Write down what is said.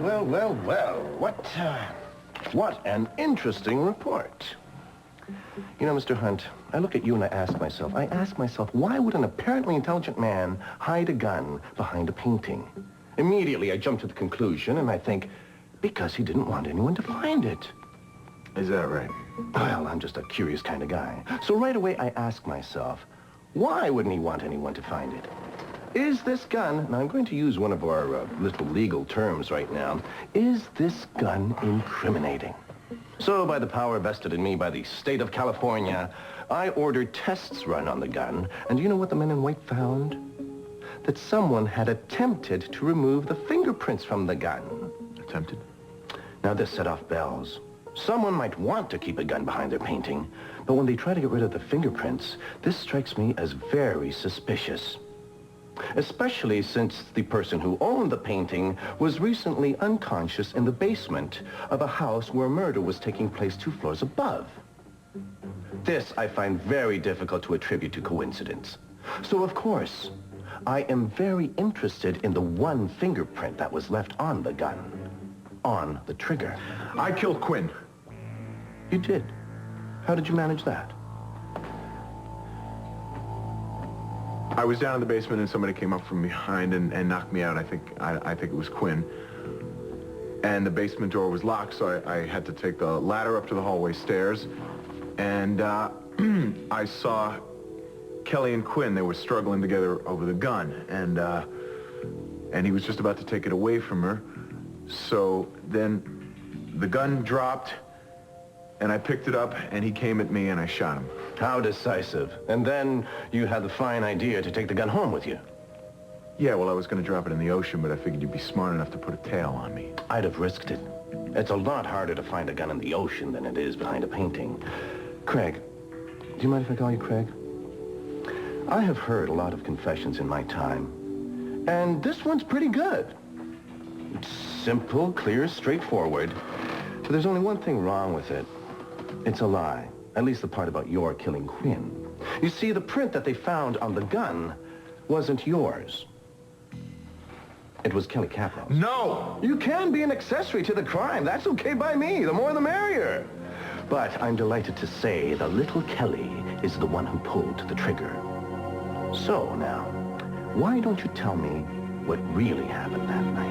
Well. What an interesting report. You know, Mr. Hunt, I look at you and I ask myself, why would an apparently intelligent man hide a gun behind a painting? Immediately, I jump to the conclusion and I think, because he didn't want anyone to find it. Is that right? Well, I'm just a curious kind of guy. So right away, I ask myself, why wouldn't he want anyone to find it? Is this gun, now I'm going to use one of our little legal terms right now, is this gun incriminating? So by the power vested in me by the state of California, I ordered tests run on the gun, and do you know what the men in white found? That someone had attempted to remove the fingerprints from the gun. Attempted? Now this set off bells. Someone might want to keep a gun behind their painting, but when they try to get rid of the fingerprints, this strikes me as very suspicious. Especially since the person who owned the painting was recently unconscious in the basement of a house where murder was taking place 2 floors above. This I find very difficult to attribute to coincidence. So of course, I am very interested in the one fingerprint that was left on the gun, on the trigger. I killed Quinn. You did? How did you manage that? I was down in the basement and somebody came up from behind and knocked me out. I think it was Quinn. And the basement door was locked, so I had to take the ladder up to the hallway stairs. And I saw Kelly and Quinn. They were struggling together over the gun. And he was just about to take it away from her. So then the gun dropped, and I picked it up, and he came at me, and I shot him. How decisive. And then you had the fine idea to take the gun home with you. Yeah, well, I was going to drop it in the ocean, but I figured you'd be smart enough to put a tail on me. I'd have risked it. It's a lot harder to find a gun in the ocean than it is behind a painting. Craig, do you mind if I call you Craig? I have heard a lot of confessions in my time, and this one's pretty good. It's simple, clear, straightforward, but there's only one thing wrong with it. It's a lie. At least the part about your killing Quinn. You see, the print that they found on the gun wasn't yours. It was Kelly Capro's. No! You can be an accessory to the crime. That's okay by me. The more the merrier. But I'm delighted to say the little Kelly is the one who pulled the trigger. So now, why don't you tell me what really happened that night?